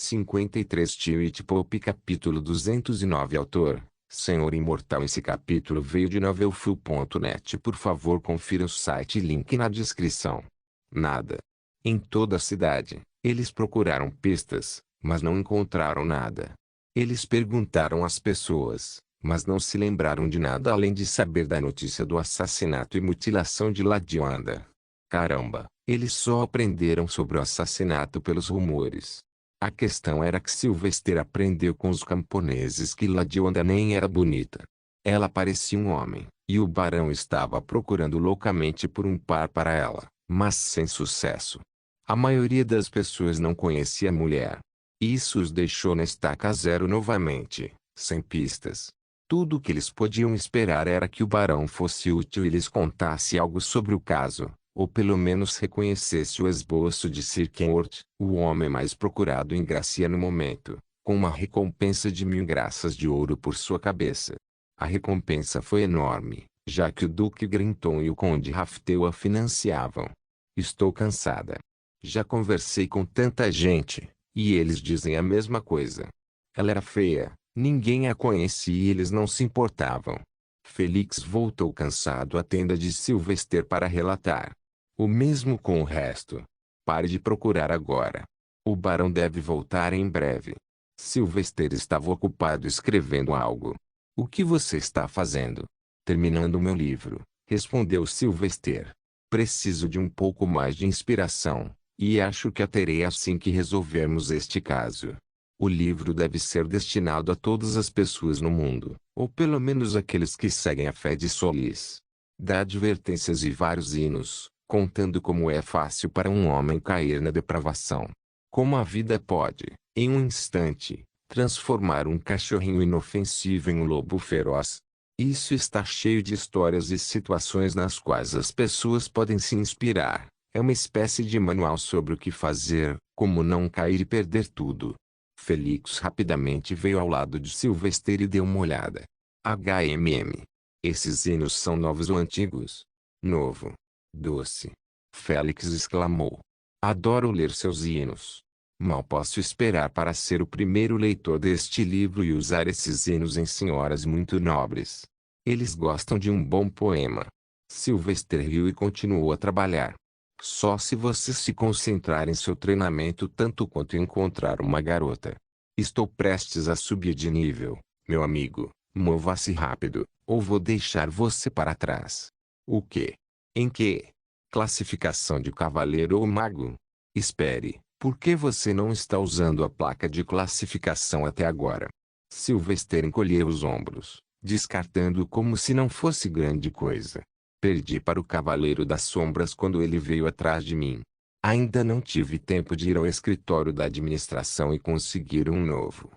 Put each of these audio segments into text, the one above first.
53 Tilt Pop Capítulo 209 Autor, Senhor Imortal. Esse capítulo veio de novelfull.net. Por favor, confira o site, link na descrição. Nada. Em toda a cidade, eles procuraram pistas, mas não encontraram nada. Eles perguntaram às pessoas, mas não se lembraram de nada além de saber da notícia do assassinato e mutilação de Ladionda. Caramba, eles só aprenderam sobre o assassinato pelos rumores. A questão era que Sylvester aprendeu com os camponeses que Ladionda nem era bonita. Ela parecia um homem, e o barão estava procurando loucamente por um par para ela, mas sem sucesso. A maioria das pessoas não conhecia a mulher. Isso os deixou na estaca zero novamente, sem pistas. Tudo o que eles podiam esperar era que o barão fosse útil e lhes contasse algo sobre o caso, ou pelo menos reconhecesse o esboço de Sir Kenworth, o homem mais procurado em Gracia no momento, com uma recompensa de 1000 graças de ouro por sua cabeça. A recompensa foi enorme, já que o Duque Grinton e o Conde Raftel a financiavam. Estou cansada. Já conversei com tanta gente, e eles dizem a mesma coisa. Ela era feia, ninguém a conhecia e eles não se importavam. Felix voltou cansado à tenda de Sylvester para relatar. O mesmo com o resto. Pare de procurar agora. O barão deve voltar em breve. Sylvester estava ocupado escrevendo algo. O que você está fazendo? Terminando meu livro, respondeu Sylvester. Preciso de um pouco mais de inspiração, e acho que a terei assim que resolvermos este caso. O livro deve ser destinado a todas as pessoas no mundo, ou pelo menos aqueles que seguem a fé de Solis. Dá advertências e vários hinos, contando como é fácil para um homem cair na depravação. Como a vida pode, em um instante, transformar um cachorrinho inofensivo em um lobo feroz. Isso está cheio de histórias e situações nas quais as pessoas podem se inspirar. É uma espécie de manual sobre o que fazer, como não cair e perder tudo. Felix rapidamente veio ao lado de Sylvester e deu uma olhada. Esses hinos são novos ou antigos? Novo. Doce. Félix exclamou. Adoro ler seus hinos. Mal posso esperar para ser o primeiro leitor deste livro e usar esses hinos em senhoras muito nobres. Eles gostam de um bom poema. Sylvester riu e continuou a trabalhar. Só se você se concentrar em seu treinamento tanto quanto encontrar uma garota. Estou prestes a subir de nível, meu amigo. Mova-se rápido, ou vou deixar você para trás. O quê? Em que? Classificação de cavaleiro ou mago? Espere, por que você não está usando a placa de classificação até agora? Sylvester encolheu os ombros, descartando como se não fosse grande coisa. Perdi para o Cavaleiro das Sombras quando ele veio atrás de mim. Ainda não tive tempo de ir ao escritório da administração e conseguir um novo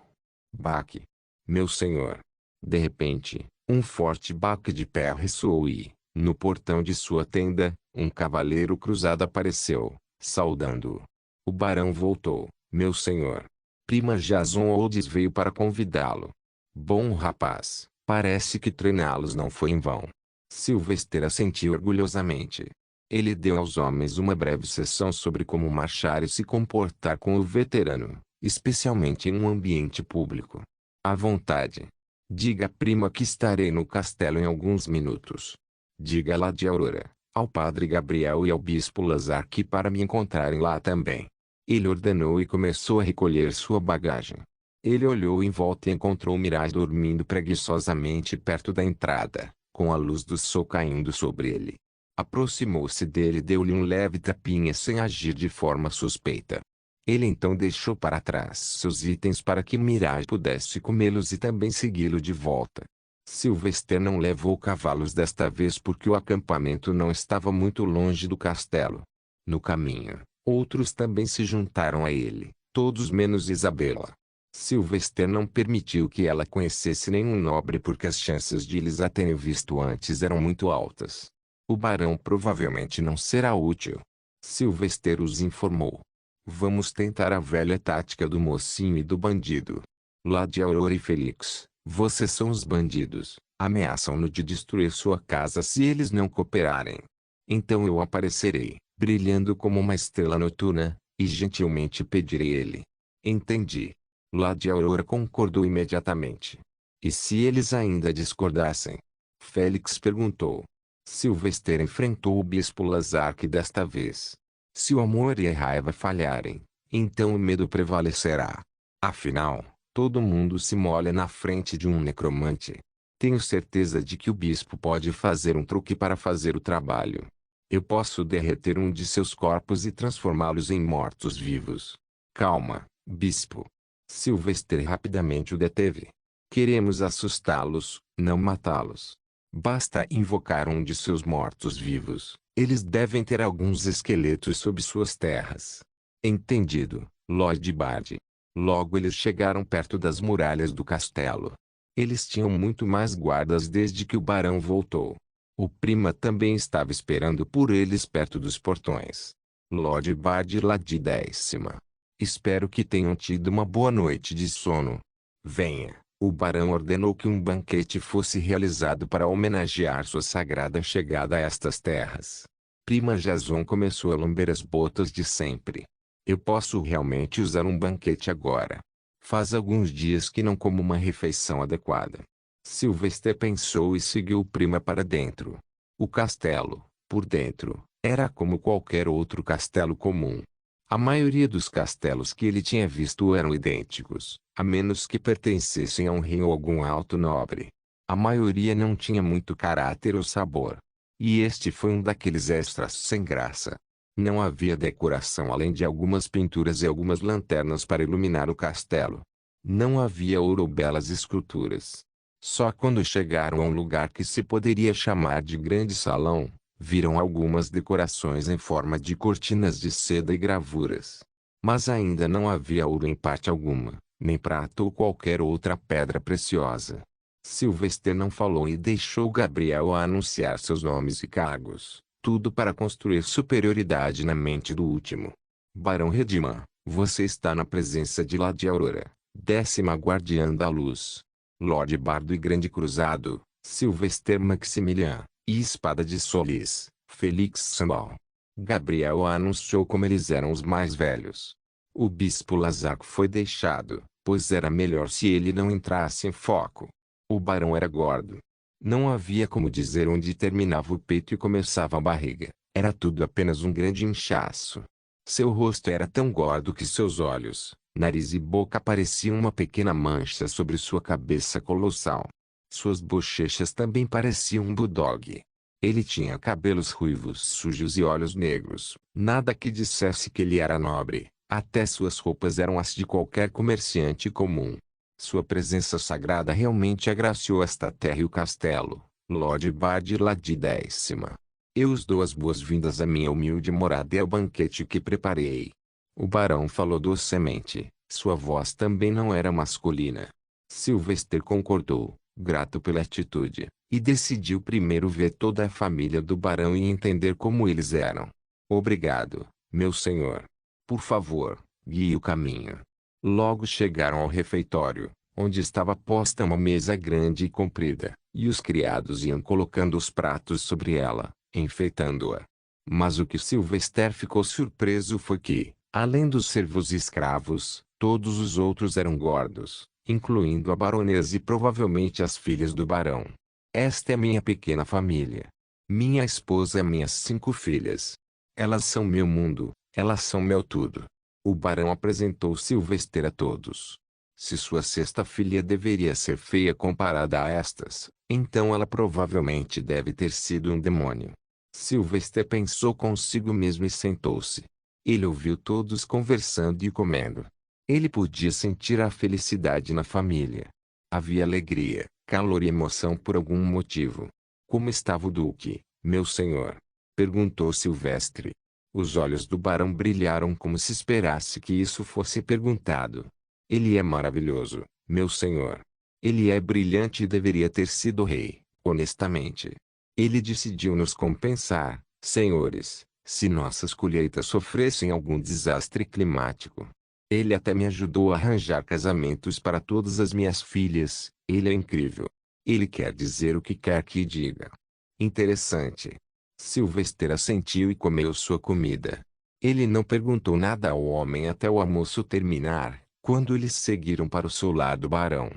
baque. Meu senhor. De repente, um forte baque de pé ressoou e, no portão de sua tenda, um cavaleiro cruzado apareceu, saudando-o. O barão voltou, meu senhor. Prima Jason Olds veio para convidá-lo. Bom rapaz, parece que treiná-los não foi em vão. Sylvester assentiu orgulhosamente. Ele deu aos homens uma breve sessão sobre como marchar e se comportar com o veterano, especialmente em um ambiente público. À vontade. Diga à prima que estarei no castelo em alguns minutos. Diga a Lady Aurora, ao padre Gabriel e ao bispo Lazarque para me encontrarem lá também. Ele ordenou e começou a recolher sua bagagem. Ele olhou em volta e encontrou Mirage dormindo preguiçosamente perto da entrada, com a luz do sol caindo sobre ele. Aproximou-se dele e deu-lhe um leve tapinha sem agir de forma suspeita. Ele então deixou para trás seus itens para que Mirage pudesse comê-los e também segui-lo de volta. Sylvester não levou cavalos desta vez porque o acampamento não estava muito longe do castelo. No caminho, outros também se juntaram a ele, todos menos Isabela. Sylvester não permitiu que ela conhecesse nenhum nobre porque as chances de eles a terem visto antes eram muito altas. O barão provavelmente não será útil. Sylvester os informou. Vamos tentar a velha tática do mocinho e do bandido. Lady Aurora e Felix, vocês são os bandidos. Ameaçam-no de destruir sua casa se eles não cooperarem. Então eu aparecerei, brilhando como uma estrela noturna, e gentilmente pedirei ele. Entendi. Lady Aurora concordou imediatamente. E se eles ainda discordassem? Félix perguntou. Sylvester enfrentou o bispo Lazark desta vez. Se o amor e a raiva falharem, então o medo prevalecerá. Afinal, todo mundo se molha na frente de um necromante. Tenho certeza de que o bispo pode fazer um truque para fazer o trabalho. Eu posso derreter um de seus corpos e transformá-los em mortos-vivos. Calma, bispo. Sylvester rapidamente o deteve. Queremos assustá-los, não matá-los. Basta invocar um de seus mortos-vivos. Eles devem ter alguns esqueletos sob suas terras. Entendido, Lord Bard. Logo eles chegaram perto das muralhas do castelo. Eles tinham muito mais guardas desde que o barão voltou. O Prima também estava esperando por eles perto dos portões. Lord Bard Lady 10ª. Espero que tenham tido uma boa noite de sono. Venha. O barão ordenou que um banquete fosse realizado para homenagear sua sagrada chegada a estas terras. Prima Jason começou a lamber as botas de sempre. Eu posso realmente usar um banquete agora. Faz alguns dias que não como uma refeição adequada. Sylvester pensou e seguiu Prima para dentro. O castelo, por dentro, era como qualquer outro castelo comum. A maioria dos castelos que ele tinha visto eram idênticos, a menos que pertencessem a um rei ou algum alto nobre. A maioria não tinha muito caráter ou sabor. E este foi um daqueles extras sem graça. Não havia decoração além de algumas pinturas e algumas lanternas para iluminar o castelo. Não havia ouro ou belas esculturas. Só quando chegaram a um lugar que se poderia chamar de grande salão, viram algumas decorações em forma de cortinas de seda e gravuras. Mas ainda não havia ouro em parte alguma, nem prata ou qualquer outra pedra preciosa. Sylvester não falou e deixou Gabriel anunciar seus nomes e cargos, tudo para construir superioridade na mente do último. Barão Redman, você está na presença de Lady Aurora, 10ª Guardiã da Luz. Lord Bardo e Grande Cruzado, Sylvester Maximilian, e Espada de Solis, Felix Sambal. Gabriel anunciou como eles eram os mais velhos. O bispo Lazarco foi deixado, pois era melhor se ele não entrasse em foco. O barão era gordo. Não havia como dizer onde terminava o peito e começava a barriga. Era tudo apenas um grande inchaço. Seu rosto era tão gordo que seus olhos, nariz e boca pareciam uma pequena mancha sobre sua cabeça colossal. Suas bochechas também pareciam um bulldog. Ele tinha cabelos ruivos sujos e olhos negros, nada que dissesse que ele era nobre. Até suas roupas eram as de qualquer comerciante comum. Sua presença sagrada realmente agraciou esta terra e o castelo. Lord Bard Lady 10ª. Eu os dou as boas-vindas à minha humilde morada e ao banquete que preparei. O barão falou docemente, sua voz também não era masculina. Sylvester concordou, grato pela atitude, e decidiu primeiro ver toda a família do barão e entender como eles eram. Obrigado, meu senhor. Por favor, guie o caminho. Logo chegaram ao refeitório, onde estava posta uma mesa grande e comprida, e os criados iam colocando os pratos sobre ela, enfeitando-a. Mas o que Sylvester ficou surpreso foi que, além dos servos e escravos, todos os outros eram gordos, incluindo a baronesa e provavelmente as filhas do barão. Esta é minha pequena família. Minha esposa e minhas 5 filhas. Elas são meu mundo, elas são meu tudo. O barão apresentou Sylvester a todos. Se sua 6ª filha deveria ser feia comparada a estas, então ela provavelmente deve ter sido um demônio. Sylvester pensou consigo mesmo e sentou-se. Ele ouviu todos conversando e comendo. Ele podia sentir a felicidade na família. Havia alegria, calor e emoção por algum motivo. Como estava o duque, meu senhor? Perguntou Silvestre. Os olhos do barão brilharam como se esperasse que isso fosse perguntado. Ele é maravilhoso, meu senhor. Ele é brilhante e deveria ter sido rei, honestamente. Ele decidiu nos compensar, senhores, se nossas colheitas sofressem algum desastre climático. Ele até me ajudou a arranjar casamentos para todas as minhas filhas. Ele é incrível. Ele quer dizer o que quer que diga. Interessante. Sylvester assentiu e comeu sua comida. Ele não perguntou nada ao homem até o almoço terminar, Quando eles seguiram para o solar do barão,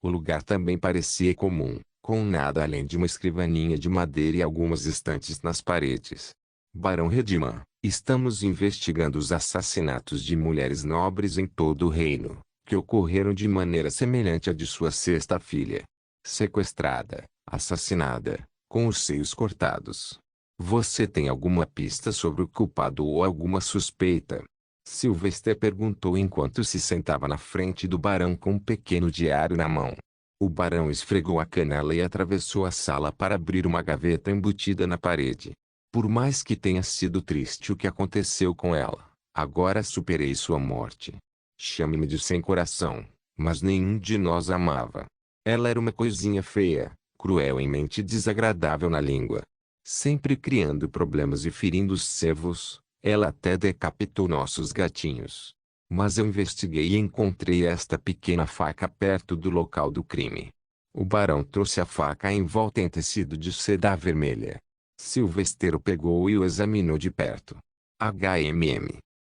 o lugar também parecia comum, com nada além de uma escrivaninha de madeira e algumas estantes nas paredes. Barão Redman, estamos investigando os assassinatos de mulheres nobres em todo o reino, que ocorreram de maneira semelhante à de sua sexta filha. Sequestrada, assassinada, com os seios cortados. Você tem alguma pista sobre o culpado ou alguma suspeita? Sylvester perguntou enquanto se sentava na frente do barão com um pequeno diário na mão. O barão esfregou a canela e atravessou a sala para abrir uma gaveta embutida na parede. Por mais que tenha sido triste o que aconteceu com ela, agora superei sua morte. Chame-me de sem coração, mas nenhum de nós amava. Ela era uma coisinha feia, cruel em mente e desagradável na língua. Sempre criando problemas e ferindo os servos, ela até decapitou nossos gatinhos. Mas eu investiguei e encontrei esta pequena faca perto do local do crime. O barão trouxe a faca envolta em tecido de seda vermelha. Sylvester o pegou e o examinou de perto.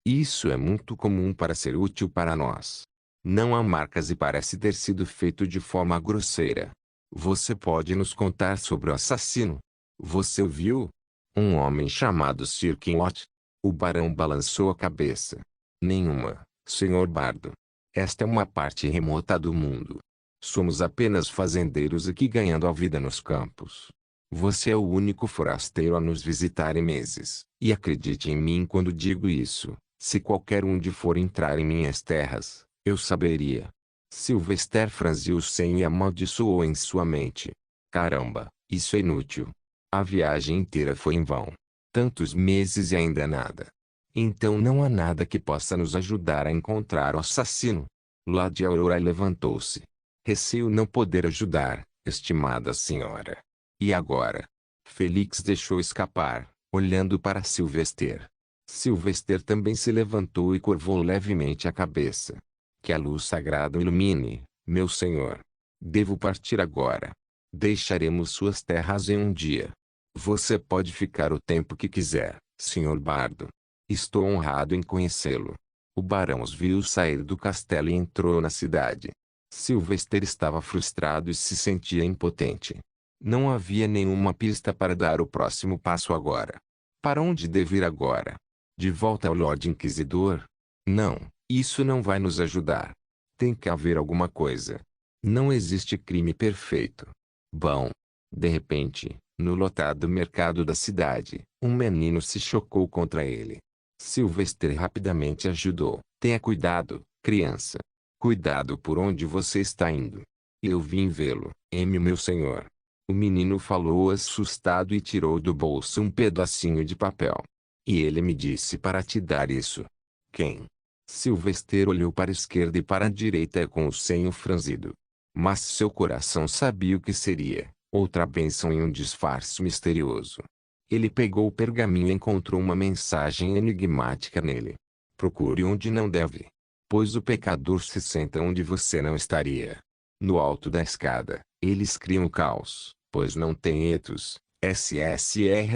Isso é muito comum para ser útil para nós. Não há marcas e parece ter sido feito de forma grosseira. Você pode nos contar sobre o assassino? Você o viu? Um homem chamado Sir Kinloch? O barão balançou a cabeça. Nenhuma, Sr. Bardo. Esta é uma parte remota do mundo. Somos apenas fazendeiros aqui ganhando a vida nos campos. Você é o único forasteiro a nos visitar em meses. E acredite em mim quando digo isso, se qualquer um de for entrar em minhas terras, eu saberia. Sylvester franziu o senho e amaldiçoou em sua mente. Caramba, isso é inútil. A viagem inteira foi em vão. Tantos meses e ainda nada. Então não há nada que possa nos ajudar a encontrar o assassino. Lady Aurora levantou-se. Receio não poder ajudar, estimada senhora. E agora? Felix deixou escapar, olhando para Sylvester. Sylvester também se levantou e curvou levemente a cabeça. Que a luz sagrada o ilumine, meu senhor. Devo partir agora. Deixaremos suas terras em um dia. Você pode ficar o tempo que quiser, Sr. Bardo. Estou honrado em conhecê-lo. O barão os viu sair do castelo e entrou na cidade. Sylvester estava frustrado e se sentia impotente. Não havia nenhuma pista para dar o próximo passo agora. Para onde devo ir agora? De volta ao Lorde Inquisidor? Não, isso não vai nos ajudar. Tem que haver alguma coisa. Não existe crime perfeito. Bom. De repente, no lotado mercado da cidade, um menino se chocou contra ele. Sylvester rapidamente ajudou. Tenha cuidado, criança. Cuidado por onde você está indo. Eu vim vê-lo, meu senhor. O menino falou assustado e tirou do bolso um pedacinho de papel. E ele me disse para te dar isso. Quem? Sylvester olhou para a esquerda e para a direita com o senho franzido. Mas seu coração sabia o que seria. Outra bênção em um disfarce misterioso. Ele pegou o pergaminho e encontrou uma mensagem enigmática nele. Procure onde não deve. Pois o pecador se senta onde você não estaria. No alto da escada, eles criam o caos, pois não tem etos. SSRSSR.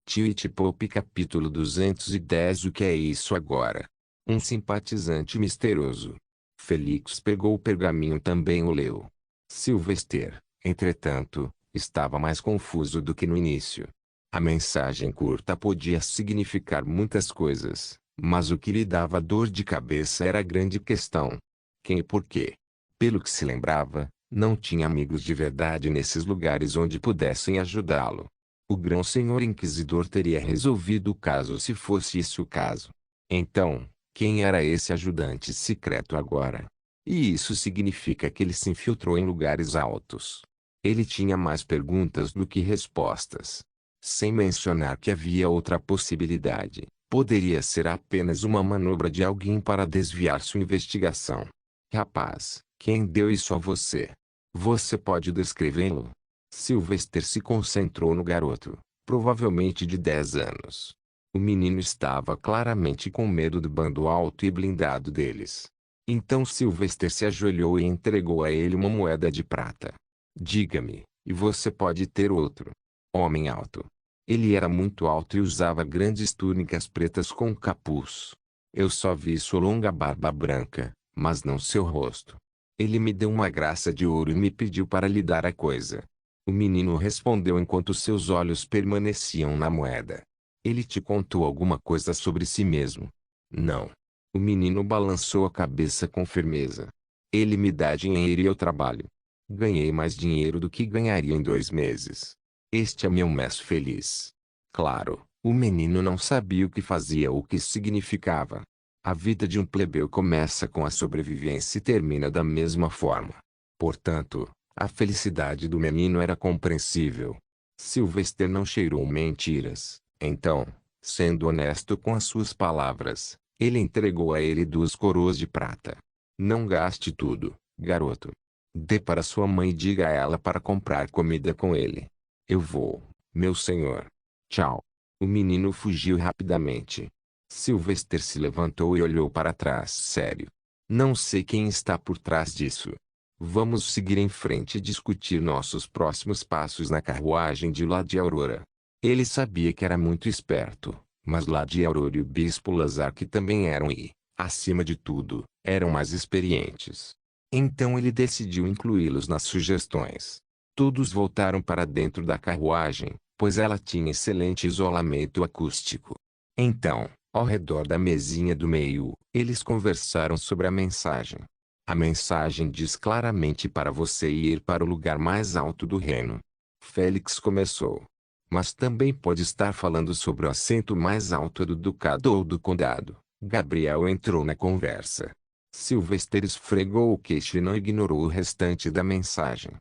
Tweet Pop capítulo 210. O que é isso agora? Um simpatizante misterioso. Felix pegou o pergaminho também o leu. Sylvester, entretanto, estava mais confuso do que no início. A mensagem curta podia significar muitas coisas, mas o que lhe dava dor de cabeça era a grande questão. Quem e por quê? Pelo que se lembrava, não tinha amigos de verdade nesses lugares onde pudessem ajudá-lo. O grão-senhor inquisidor teria resolvido o caso se fosse esse o caso. Então, quem era esse ajudante secreto agora? E isso significa que ele se infiltrou em lugares altos. Ele tinha mais perguntas do que respostas. Sem mencionar que havia outra possibilidade. Poderia ser apenas uma manobra de alguém para desviar sua investigação. Rapaz, quem deu isso a você? Você pode descrevê-lo? Sylvester se concentrou no garoto, provavelmente de 10 anos. O menino estava claramente com medo do bando alto e blindado deles. Então Sylvester se ajoelhou e entregou a ele uma moeda de prata. Diga-me, e você pode ter outro. Homem alto. Ele era muito alto e usava grandes túnicas pretas com capuz. Eu só vi sua longa barba branca, mas não seu rosto. Ele me deu uma graça de ouro e me pediu para lhe dar a coisa. O menino respondeu enquanto seus olhos permaneciam na moeda. Ele te contou alguma coisa sobre si mesmo? Não. O menino balançou a cabeça com firmeza. Ele me dá dinheiro e eu trabalho. Ganhei mais dinheiro do que ganharia em 2 meses. Este é meu mês feliz. Claro, o menino não sabia o que fazia ou o que significava. A vida de um plebeu começa com a sobrevivência e termina da mesma forma. Portanto, a felicidade do menino era compreensível. Sylvester não cheirou mentiras. Então, sendo honesto com as suas palavras, ele entregou a ele 2 coroas de prata. Não gaste tudo, garoto. Dê para sua mãe e diga a ela para comprar comida com ele. Eu vou, meu senhor. Tchau. O menino fugiu rapidamente. Sylvester se levantou e olhou para trás sério. Não sei quem está por trás disso. Vamos seguir em frente e discutir nossos próximos passos na carruagem de Lady Aurora. Ele sabia que era muito esperto, mas Lady Aurora e o Bispo Lazar também eram e, acima de tudo, eram mais experientes. Então ele decidiu incluí-los nas sugestões. Todos voltaram para dentro da carruagem, pois ela tinha excelente isolamento acústico. Então, ao redor da mesinha do meio, eles conversaram sobre a mensagem. A mensagem diz claramente para você ir para o lugar mais alto do reino. Félix começou. Mas também pode estar falando sobre o assento mais alto do ducado ou do condado. Gabriel entrou na conversa. Sylvester esfregou o queixo e não ignorou o restante da mensagem.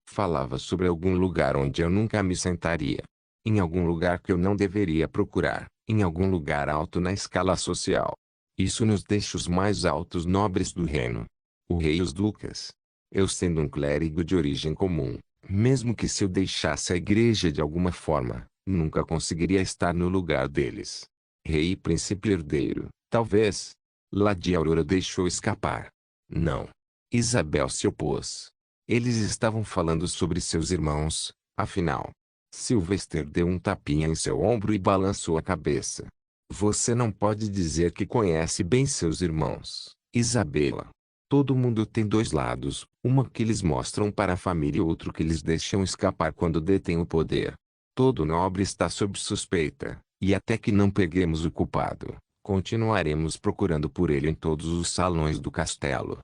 Falava sobre algum lugar onde eu nunca me sentaria. Em algum lugar que eu não deveria procurar. Em algum lugar alto na escala social. Isso nos deixa os mais altos nobres do reino. O rei e os ducas. Eu sendo um clérigo de origem comum, mesmo que se eu deixasse a igreja de alguma forma, nunca conseguiria estar no lugar deles. Rei e príncipe herdeiro, talvez. Lady Aurora deixou escapar. Não. Isabel se opôs. Eles estavam falando sobre seus irmãos, afinal. Sylvester deu um tapinha em seu ombro e balançou a cabeça. Você não pode dizer que conhece bem seus irmãos, Isabela. Todo mundo tem 2 lados, uma que eles mostram para a família e outro que eles deixam escapar quando detêm o poder. Todo nobre está sob suspeita, e até que não peguemos o culpado, continuaremos procurando por ele em todos os salões do castelo.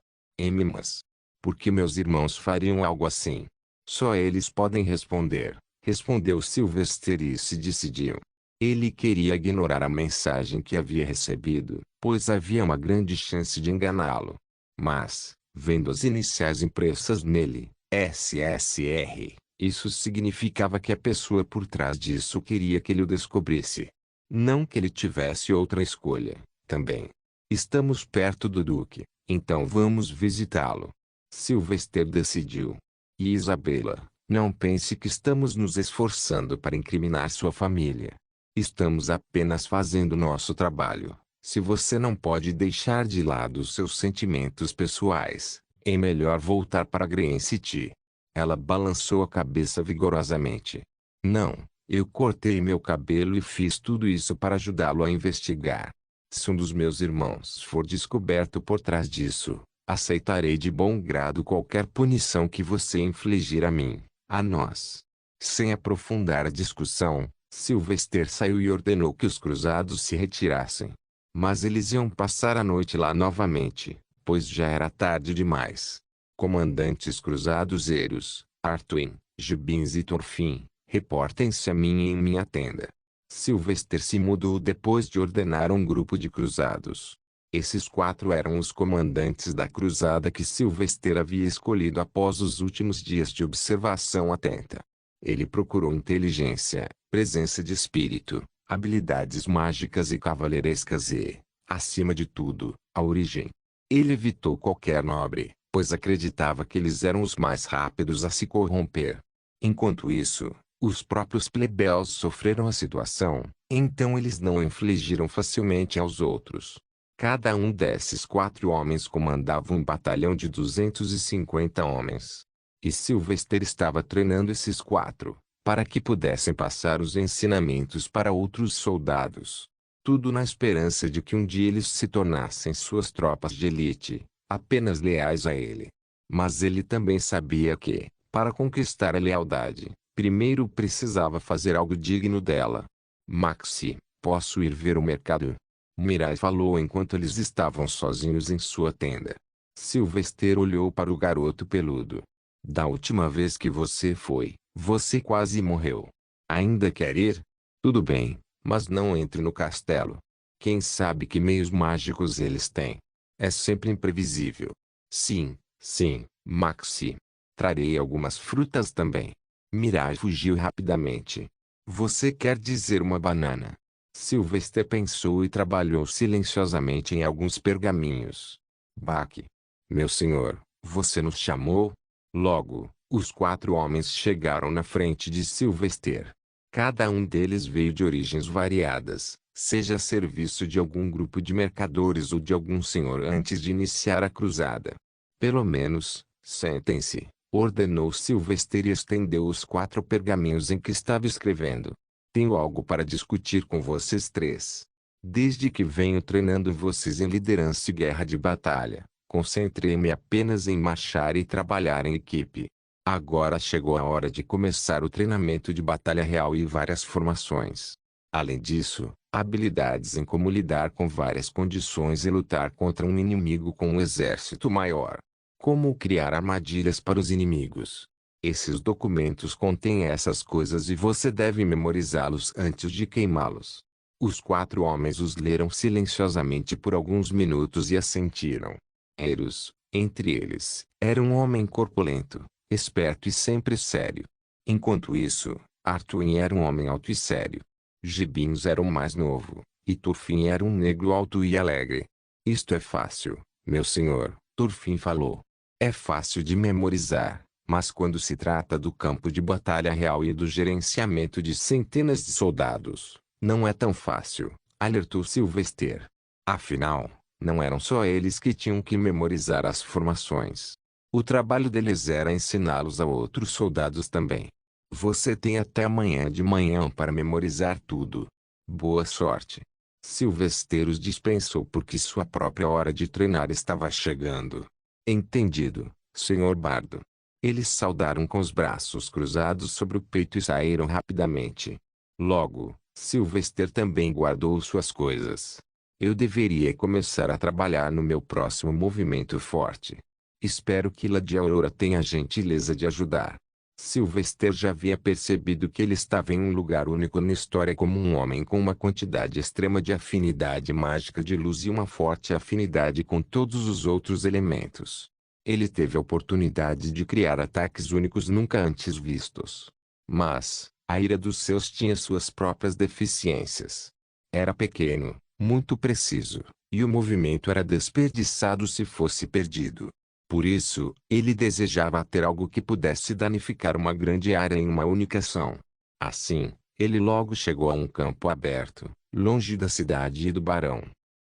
Mas por que meus irmãos fariam algo assim? Só eles podem responder. Respondeu Sylvester e se decidiu. Ele queria ignorar a mensagem que havia recebido, pois havia uma grande chance de enganá-lo. Mas, vendo as iniciais impressas nele, SSR, isso significava que a pessoa por trás disso queria que ele o descobrisse. Não que ele tivesse outra escolha, também. Estamos perto do Duque, então vamos visitá-lo. Sylvester decidiu. E Isabela? Não pense que estamos nos esforçando para incriminar sua família. Estamos apenas fazendo nosso trabalho. Se você não pode deixar de lado os seus sentimentos pessoais, é melhor voltar para Green City. Ela balançou a cabeça vigorosamente. Não, eu cortei meu cabelo e fiz tudo isso para ajudá-lo a investigar. Se um dos meus irmãos for descoberto por trás disso, aceitarei de bom grado qualquer punição que você infligir a mim. A nós. Sem aprofundar a discussão, Sylvester saiu e ordenou que os cruzados se retirassem. Mas eles iam passar a noite lá novamente, pois já era tarde demais. Comandantes cruzados Eros, Artuin, Jubins e Torfin, reportem-se a mim em minha tenda. Sylvester se mudou depois de ordenar um grupo de cruzados. Esses 4 eram os comandantes da cruzada que Sylvester havia escolhido após os últimos dias de observação atenta. Ele procurou inteligência, presença de espírito, habilidades mágicas e cavalheirescas e, acima de tudo, a origem. Ele evitou qualquer nobre, pois acreditava que eles eram os mais rápidos a se corromper. Enquanto isso, os próprios plebeus sofreram a situação, então eles não infligiram facilmente aos outros. Cada um desses 4 homens comandava um batalhão de 250 homens. E Sylvester estava treinando esses 4, para que pudessem passar os ensinamentos para outros soldados. Tudo na esperança de que um dia eles se tornassem suas tropas de elite, apenas leais a ele. Mas ele também sabia que, para conquistar a lealdade, primeiro precisava fazer algo digno dela. Maxi, posso ir ver o mercado? Mirai falou enquanto eles estavam sozinhos em sua tenda. Sylvester olhou para o garoto peludo. Da última vez que você foi, você quase morreu. Ainda quer ir? Tudo bem, mas não entre no castelo. Quem sabe que meios mágicos eles têm? É sempre imprevisível. Sim, sim, Maxi. Trarei algumas frutas também. Mirai fugiu rapidamente. Você quer dizer uma banana? Sylvester pensou e trabalhou silenciosamente em alguns pergaminhos. Baque. Meu senhor, você nos chamou? Logo, os 4 homens chegaram na frente de Sylvester. Cada um deles veio de origens variadas, seja a serviço de algum grupo de mercadores ou de algum senhor antes de iniciar a cruzada. Pelo menos, sentem-se, ordenou Sylvester e estendeu os 4 pergaminhos em que estava escrevendo. Tenho algo para discutir com vocês 3. Desde que venho treinando vocês em liderança e guerra de batalha, concentrei-me apenas em marchar e trabalhar em equipe. Agora chegou a hora de começar o treinamento de batalha real e várias formações. Além disso, habilidades em como lidar com várias condições e lutar contra um inimigo com um exército maior. Como criar armadilhas para os inimigos. Esses documentos contêm essas coisas e você deve memorizá-los antes de queimá-los. Os 4 homens os leram silenciosamente por alguns minutos e assentiram. Eros, entre eles, era um homem corpulento, esperto e sempre sério. Enquanto isso, Artuin era um homem alto e sério. Gibinhos era o mais novo, e Turfin era um negro alto e alegre. Isto é fácil, meu senhor, Turfin falou. É fácil de memorizar, mas quando se trata do campo de batalha real e do gerenciamento de centenas de soldados, não é tão fácil, alertou Sylvester. Afinal, não eram só eles que tinham que memorizar as formações. O trabalho deles era ensiná-los a outros soldados também. Você tem até amanhã de manhã para memorizar tudo. Boa sorte. Sylvester os dispensou porque sua própria hora de treinar estava chegando. Entendido, Sr. Bardo. Eles saudaram com os braços cruzados sobre o peito e saíram rapidamente. Logo, Sylvester também guardou suas coisas. Eu deveria começar a trabalhar no meu próximo movimento forte. Espero que Lady Aurora tenha a gentileza de ajudar. Sylvester já havia percebido que ele estava em um lugar único na história como um homem com uma quantidade extrema de afinidade mágica de luz e uma forte afinidade com todos os outros elementos. Ele teve a oportunidade de criar ataques únicos nunca antes vistos. Mas, a ira dos seus tinha suas próprias deficiências. Era pequeno, muito preciso, e o movimento era desperdiçado se fosse perdido. Por isso, ele desejava ter algo que pudesse danificar uma grande área em uma única ação. Assim, ele logo chegou a um campo aberto, longe da cidade e do barão.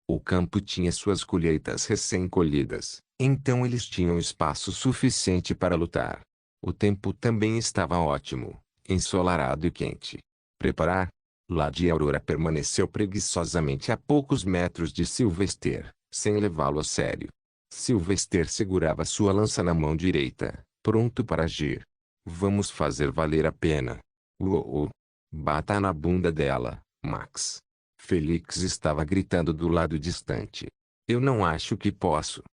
O campo tinha suas colheitas recém-colhidas, então eles tinham espaço suficiente para lutar. O tempo também estava ótimo, ensolarado e quente. Preparar? Lady Aurora permaneceu preguiçosamente a poucos metros de Sylvester, sem levá-lo a sério. Sylvester segurava sua lança na mão direita, pronto para agir. Vamos fazer valer a pena. Uou! Bata na bunda dela, Max. Felix estava gritando do lado distante. Eu não acho que posso.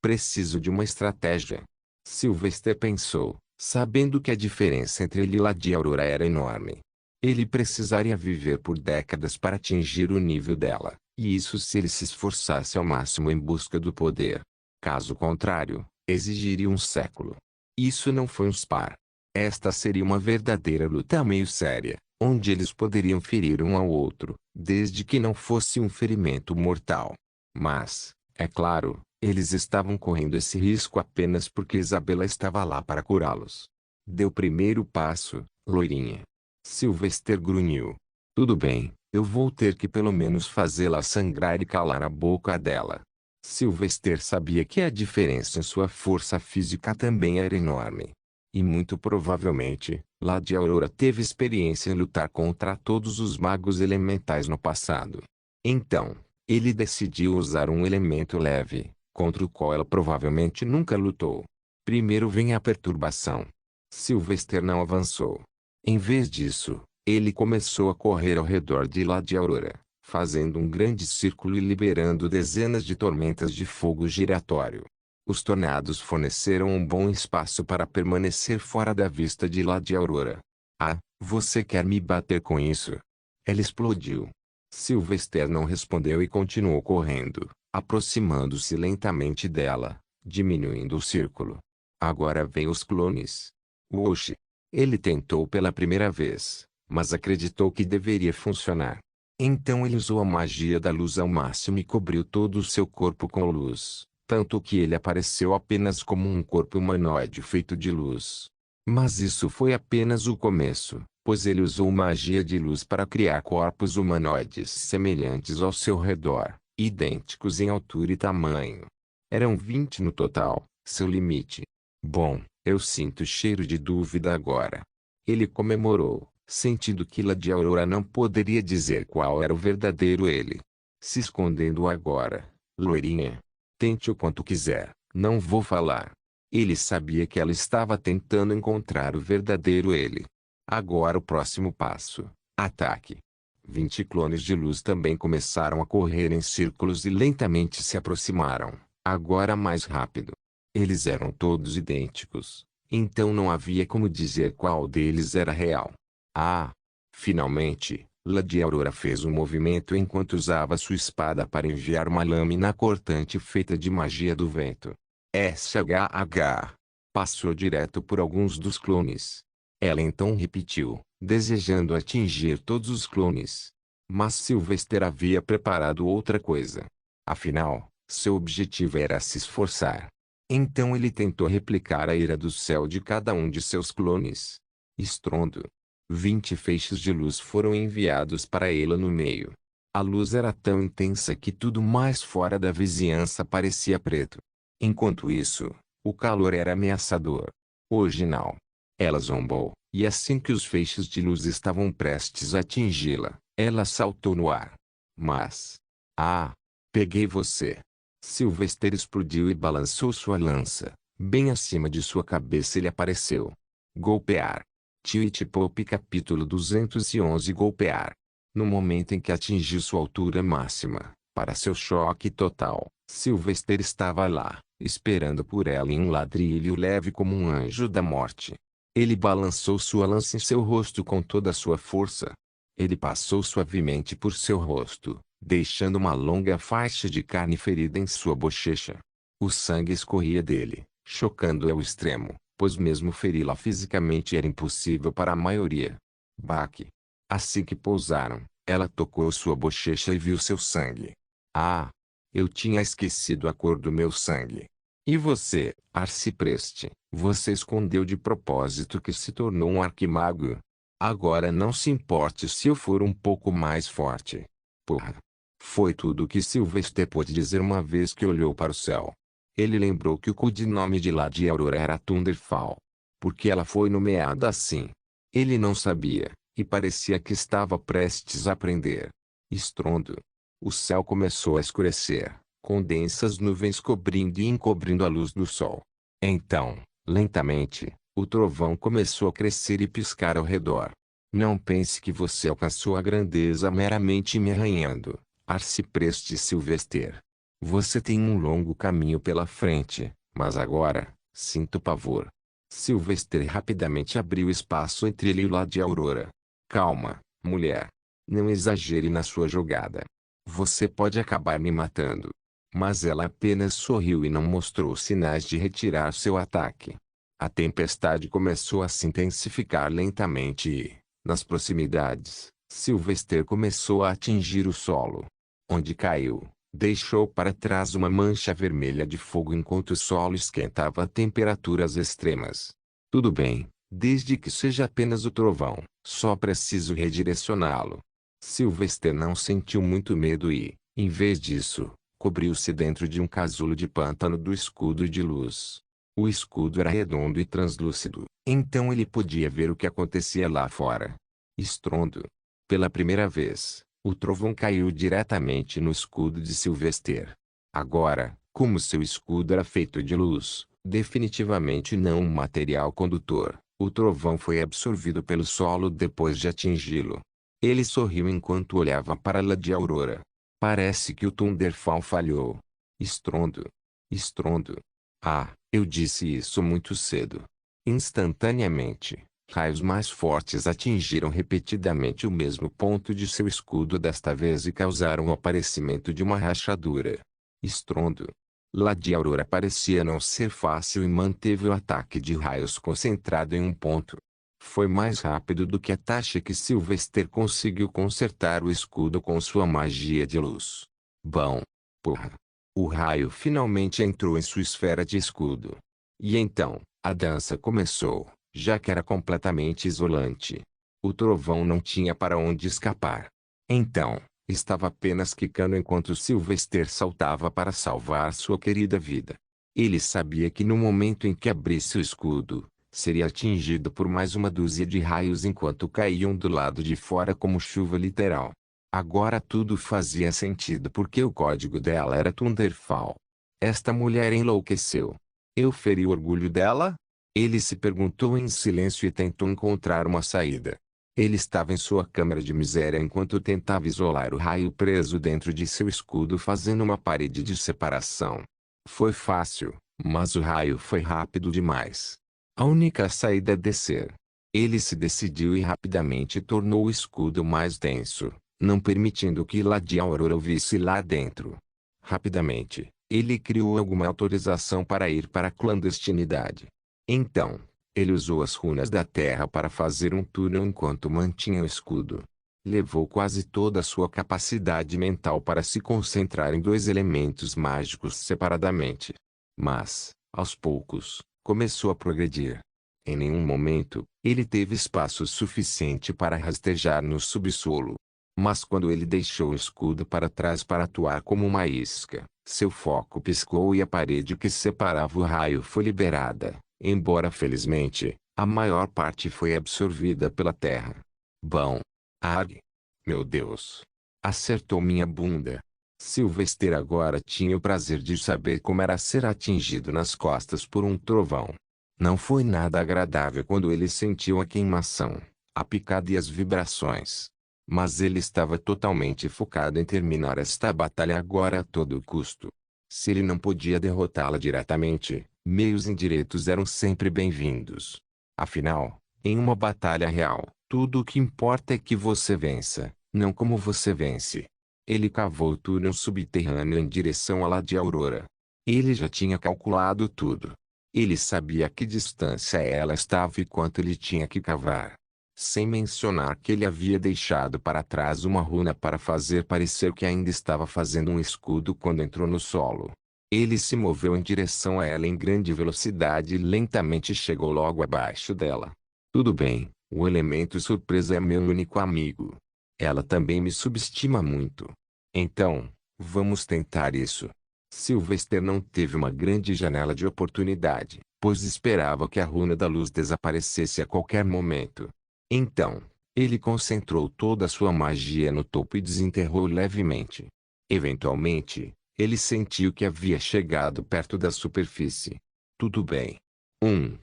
Preciso de uma estratégia. Sylvester pensou, sabendo que a diferença entre ele e Lady Aurora era enorme. Ele precisaria viver por décadas para atingir o nível dela. E isso se ele se esforçasse ao máximo em busca do poder. Caso contrário, exigiria um século. Isso não foi um spar. Esta seria uma verdadeira luta meio séria, onde eles poderiam ferir um ao outro, desde que não fosse um ferimento mortal. Mas, é claro, eles estavam correndo esse risco apenas porque Isabela estava lá para curá-los. Dê o primeiro passo, loirinha. Sylvester grunhiu. Tudo bem. Eu vou ter que pelo menos fazê-la sangrar e calar a boca dela. Sylvester sabia que a diferença em sua força física também era enorme. E muito provavelmente, Lady Aurora teve experiência em lutar contra todos os magos elementais no passado. Então, ele decidiu usar um elemento leve, contra o qual ela provavelmente nunca lutou. Primeiro vem a perturbação. Sylvester não avançou. Em vez disso, ele começou a correr ao redor de Lady Aurora, fazendo um grande círculo e liberando dezenas de tormentas de fogo giratório. Os tornados forneceram um bom espaço para permanecer fora da vista de Lady Aurora. Ah, você quer me bater com isso? Ela explodiu. Sylvester não respondeu e continuou correndo, aproximando-se lentamente dela, diminuindo o círculo. Agora vem os clones. Oxi! Ele tentou pela primeira vez, mas acreditou que deveria funcionar. Então ele usou a magia da luz ao máximo e cobriu todo o seu corpo com luz, tanto que ele apareceu apenas como um corpo humanoide feito de luz. Mas isso foi apenas o começo, pois ele usou magia de luz para criar corpos humanoides semelhantes ao seu redor, idênticos em altura e tamanho. Eram 20 no total, seu limite. Bom, eu sinto cheiro de dúvida agora. Ele comemorou, sentindo que Lady Aurora não poderia dizer qual era o verdadeiro ele. Se escondendo agora, loirinha. Tente o quanto quiser, não vou falar. Ele sabia que ela estava tentando encontrar o verdadeiro ele. Agora o próximo passo: ataque. 20 clones de luz também começaram a correr em círculos e lentamente se aproximaram, agora mais rápido. Eles eram todos idênticos, então não havia como dizer qual deles era real. Ah! Finalmente, Lady Aurora fez um movimento enquanto usava sua espada para enviar uma lâmina cortante feita de magia do vento. SHH. Passou direto por alguns dos clones. Ela então repetiu, desejando atingir todos os clones. Mas Sylvester havia preparado outra coisa. Afinal, seu objetivo era se esforçar. Então ele tentou replicar a ira do céu de cada um de seus clones. Estrondo. 20 feixes de luz foram enviados para ela no meio. A luz era tão intensa que tudo mais fora da vizinhança parecia preto. Enquanto isso, o calor era ameaçador. Original. Ela zombou, e assim que os feixes de luz estavam prestes a atingi-la, ela saltou no ar. Mas... Ah! Peguei você! Sylvester explodiu e balançou sua lança. Bem acima de sua cabeça ele apareceu. Golpear. Twitch Pop capítulo 211 Golpear. No momento em que atingiu sua altura máxima, para seu choque total, Sylvester estava lá, esperando por ela em um ladrilho leve como um anjo da morte. Ele balançou sua lança em seu rosto com toda a sua força. Ele passou suavemente por seu rosto, deixando uma longa faixa de carne ferida em sua bochecha. O sangue escorria dele, chocando-o ao extremo, pois mesmo feri-la fisicamente era impossível para a maioria. Baque. Assim que pousaram, ela tocou sua bochecha e viu seu sangue. Ah! Eu tinha esquecido a cor do meu sangue. E você, Arcipreste, você escondeu de propósito que se tornou um arquimago. Agora não se importe se eu for um pouco mais forte. Porra! Foi tudo o que Sylvester pôde dizer uma vez que olhou para o céu. Ele lembrou que o codinome de Lady Aurora era Thunderfall. Porque ela foi nomeada assim. Ele não sabia, e parecia que estava prestes a aprender. Estrondo. O céu começou a escurecer, com densas nuvens cobrindo e encobrindo a luz do sol. Então, lentamente, o trovão começou a crescer e piscar ao redor. Não pense que você alcançou a grandeza meramente me arranhando, Arcipreste Sylvester. Você tem um longo caminho pela frente, mas agora, sinto pavor. Sylvester rapidamente abriu espaço entre ele e Lady Aurora. Calma, mulher. Não exagere na sua jogada. Você pode acabar me matando. Mas ela apenas sorriu e não mostrou sinais de retirar seu ataque. A tempestade começou a se intensificar lentamente e, nas proximidades, Sylvester começou a atingir o solo. Onde caiu, deixou para trás uma mancha vermelha de fogo enquanto o solo esquentava a temperaturas extremas. Tudo bem, desde que seja apenas o trovão, só preciso redirecioná-lo. Sylvester não sentiu muito medo e, em vez disso, cobriu-se dentro de um casulo de pântano do escudo de luz. O escudo era redondo e translúcido, então ele podia ver o que acontecia lá fora. Estrondo. Pela primeira vez, o trovão caiu diretamente no escudo de Sylvester. Agora, como seu escudo era feito de luz, definitivamente não um material condutor, o trovão foi absorvido pelo solo depois de atingi-lo. Ele sorriu enquanto olhava para Lady Aurora. Parece que o Thunderfall falhou. Estrondo. Estrondo. Ah, eu disse isso muito cedo. Instantaneamente, raios mais fortes atingiram repetidamente o mesmo ponto de seu escudo desta vez e causaram o aparecimento de uma rachadura. Estrondo. Lady Aurora parecia não ser fácil e manteve o ataque de raios concentrado em um ponto. Foi mais rápido do que a taxa que Sylvester conseguiu consertar o escudo com sua magia de luz. Bom. Porra. O raio finalmente entrou em sua esfera de escudo. E então, a dança começou, já que era completamente isolante. O trovão não tinha para onde escapar. Então, estava apenas quicando enquanto Sylvester saltava para salvar sua querida vida. Ele sabia que no momento em que abrisse o escudo, seria atingido por mais uma dúzia de raios enquanto caíam do lado de fora como chuva literal. Agora tudo fazia sentido porque o código dela era Thunderfall. Esta mulher enlouqueceu. Eu feri o orgulho dela? Ele se perguntou em silêncio e tentou encontrar uma saída. Ele estava em sua câmara de miséria enquanto tentava isolar o raio preso dentro de seu escudo fazendo uma parede de separação. Foi fácil, mas o raio foi rápido demais. A única saída é descer. Ele se decidiu e rapidamente tornou o escudo mais denso, não permitindo que Lady Aurora o visse lá dentro. Rapidamente, ele criou alguma autorização para ir para a clandestinidade. Então, ele usou as runas da terra para fazer um túnel enquanto mantinha o escudo. Levou quase toda a sua capacidade mental para se concentrar em dois elementos mágicos separadamente. Mas, aos poucos, começou a progredir. Em nenhum momento, ele teve espaço suficiente para rastejar no subsolo. Mas quando ele deixou o escudo para trás para atuar como uma isca, seu foco piscou e a parede que separava o raio foi liberada, embora felizmente, a maior parte foi absorvida pela terra. Bom. Arg. Meu Deus. Acertou minha bunda. Sylvester agora tinha o prazer de saber como era ser atingido nas costas por um trovão. Não foi nada agradável quando ele sentiu a queimação, a picada e as vibrações. Mas ele estava totalmente focado em terminar esta batalha agora a todo custo. Se ele não podia derrotá-la diretamente, meios indiretos eram sempre bem-vindos. Afinal, em uma batalha real, tudo o que importa é que você vença, não como você vence. Ele cavou o túnel subterrâneo em direção a Lady Aurora. Ele já tinha calculado tudo. Ele sabia a que distância ela estava e quanto ele tinha que cavar. Sem mencionar que ele havia deixado para trás uma runa para fazer parecer que ainda estava fazendo um escudo quando entrou no solo. Ele se moveu em direção a ela em grande velocidade e lentamente chegou logo abaixo dela. Tudo bem, o elemento surpresa é meu único amigo. Ela também me subestima muito. Então, vamos tentar isso. Sylvester não teve uma grande janela de oportunidade, pois esperava que a runa da luz desaparecesse a qualquer momento. Então, ele concentrou toda a sua magia no topo e desenterrou levemente. Eventualmente, ele sentiu que havia chegado perto da superfície. Tudo bem. 1,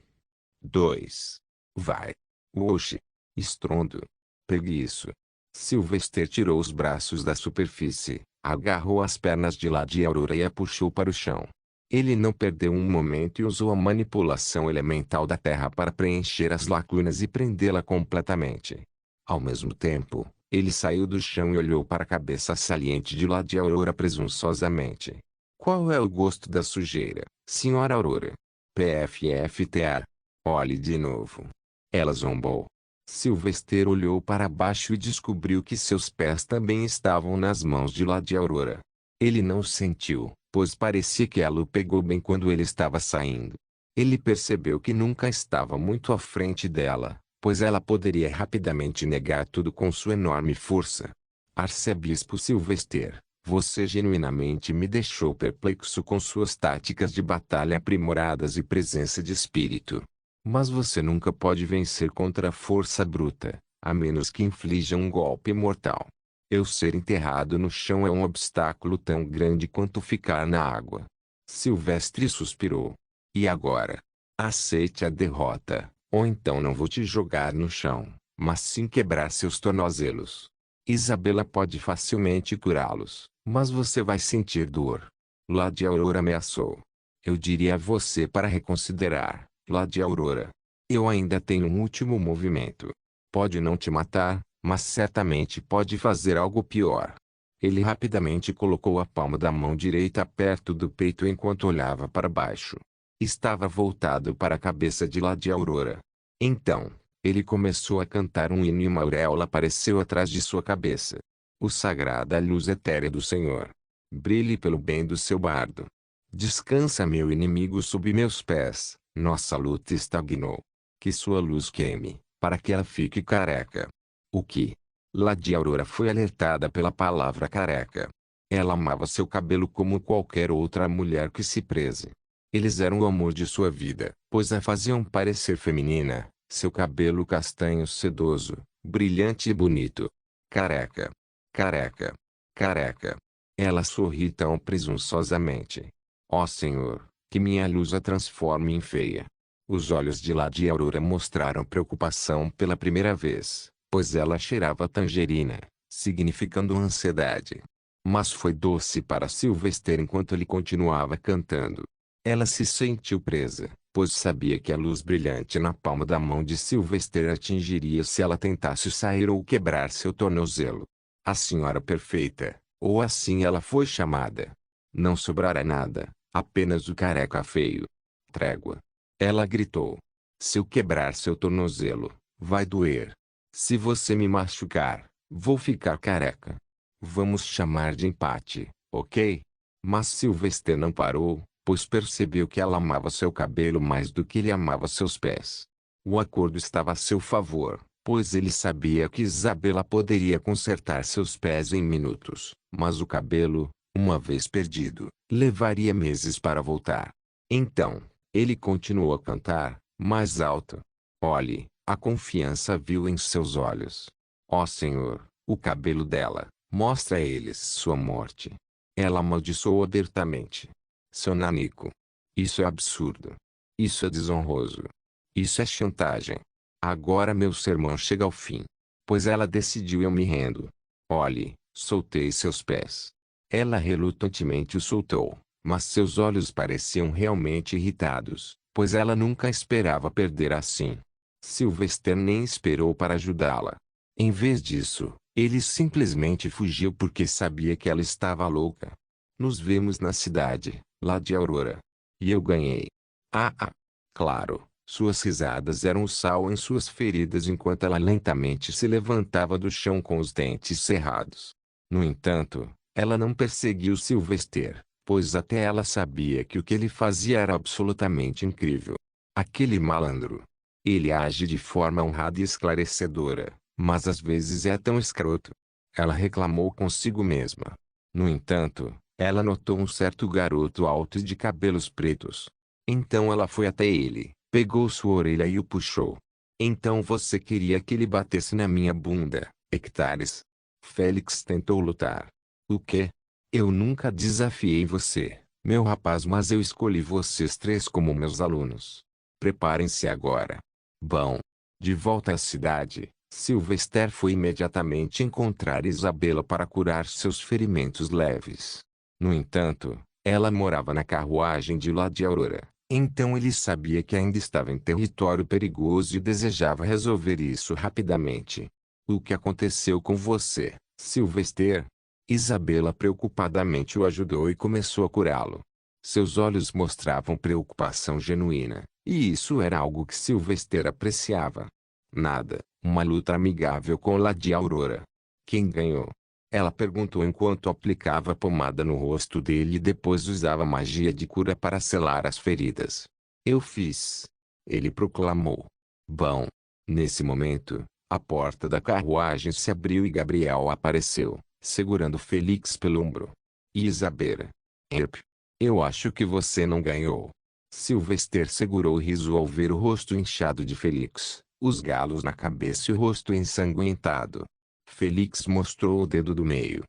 2. Vai. Oxi. Estrondo. Pegue isso. Sylvester tirou os braços da superfície, agarrou as pernas de Lady Aurora e a puxou para o chão. Ele não perdeu um momento e usou a manipulação elemental da terra para preencher as lacunas e prendê-la completamente. Ao mesmo tempo, ele saiu do chão e olhou para a cabeça saliente de Lady Aurora presunçosamente. Qual é o gosto da sujeira, Sra. Aurora? PFFTA. Olhe de novo. Ela zombou. Sylvester olhou para baixo e descobriu que seus pés também estavam nas mãos de Lady Aurora. Ele não sentiu, pois parecia que ela o pegou bem quando ele estava saindo. Ele percebeu que nunca estava muito à frente dela, pois ela poderia rapidamente negar tudo com sua enorme força. Arcebispo Sylvester, Você genuinamente me deixou perplexo com suas táticas de batalha aprimoradas e presença de espírito. Mas você nunca pode vencer contra a força bruta, a menos que inflija um golpe mortal. Eu ser enterrado no chão é um obstáculo tão grande quanto ficar na água. Silvestre suspirou. E agora? Aceite a derrota, ou então não vou te jogar no chão, mas sim quebrar seus tornozelos. Isabela pode facilmente curá-los, mas você vai sentir dor. Lady Aurora ameaçou. Eu diria a você para reconsiderar, Lady Aurora. Eu ainda tenho um último movimento. Pode não te matar, mas certamente pode fazer algo pior. Ele rapidamente colocou a palma da mão direita perto do peito enquanto olhava para baixo. Estava voltado para a cabeça de Lady Aurora. Então, ele começou a cantar um hino e uma auréola apareceu atrás de sua cabeça. O sagrada luz etérea do Senhor. Brilhe pelo bem do seu bardo. Descansa meu inimigo sob meus pés, nossa luta estagnou. Que sua luz queime, para que ela fique careca. O que? Lady Aurora foi alertada pela palavra careca. Ela amava seu cabelo como qualquer outra mulher que se preze. Eles eram o amor de sua vida, pois a faziam parecer feminina, seu cabelo castanho sedoso, brilhante e bonito. Careca. Careca. Careca. Ela sorri tão presunçosamente. Ó Senhor, que minha luz a transforme em feia. Os olhos de Lady Aurora mostraram preocupação pela primeira vez, pois ela cheirava tangerina, significando ansiedade. Mas foi doce para Sylvester enquanto ele continuava cantando. Ela se sentiu presa, pois sabia que a luz brilhante na palma da mão de Sylvester atingiria se ela tentasse sair ou quebrar seu tornozelo. A Senhora Perfeita, ou assim ela foi chamada. Não sobrará nada, apenas o careca feio. Trégua. Ela gritou. Se eu quebrar seu tornozelo, vai doer. Se você me machucar, vou ficar careca. Vamos chamar de empate, ok? Mas Sylvester não parou, pois percebeu que ela amava seu cabelo mais do que ele amava seus pés. O acordo estava a seu favor, pois ele sabia que Isabela poderia consertar seus pés em minutos, mas o cabelo, uma vez perdido, levaria meses para voltar. Então, ele continuou a cantar, mais alto. Olhe, a confiança viu em seus olhos. Ó Senhor, o cabelo dela, mostra a eles sua morte. Ela amaldiçoou abertamente. Seu nanico. Isso é absurdo. Isso é desonroso. Isso é chantagem. Agora meu sermão chega ao fim. Pois ela decidiu eu me rendo. Olhe, soltei seus pés. Ela relutantemente o soltou, mas seus olhos pareciam realmente irritados, pois ela nunca esperava perder assim. Sylvester nem esperou para ajudá-la. Em vez disso, ele simplesmente fugiu porque sabia que ela estava louca. Nos vemos na cidade, Lady Aurora. E eu ganhei. Ah, claro, suas risadas eram o sal em suas feridas enquanto ela lentamente se levantava do chão com os dentes cerrados. No entanto, ela não perseguiu Sylvester, pois até ela sabia que o que ele fazia era absolutamente incrível. Aquele malandro. Ele age de forma honrada e esclarecedora, mas às vezes é tão escroto. Ela reclamou consigo mesma. No entanto, ela notou um certo garoto alto e de cabelos pretos. Então ela foi até ele, pegou sua orelha e o puxou. Então você queria que ele batesse na minha bunda, Hectares? Félix tentou lutar. O quê? Eu nunca desafiei você, meu rapaz, mas eu escolhi vocês três como meus alunos. Preparem-se agora. Bom. De volta à cidade, Sylvester foi imediatamente encontrar Isabela para curar seus ferimentos leves. No entanto, ela morava na carruagem de Lady Aurora, então ele sabia que ainda estava em território perigoso e desejava resolver isso rapidamente. O que aconteceu com você, Sylvester? Isabela preocupadamente o ajudou e começou a curá-lo. Seus olhos mostravam preocupação genuína, e isso era algo que Sylvester apreciava. Nada, uma luta amigável com Lady Aurora. Quem ganhou? Ela perguntou enquanto aplicava pomada no rosto dele e depois usava magia de cura para selar as feridas. Eu fiz. Ele proclamou. Bom. Nesse momento, a porta da carruagem se abriu e Gabriel apareceu, segurando Félix pelo ombro. Isabela. Eu acho que você não ganhou. Sylvester segurou o riso ao ver o rosto inchado de Felix, os galos na cabeça e o rosto ensanguentado. Felix mostrou o dedo do meio.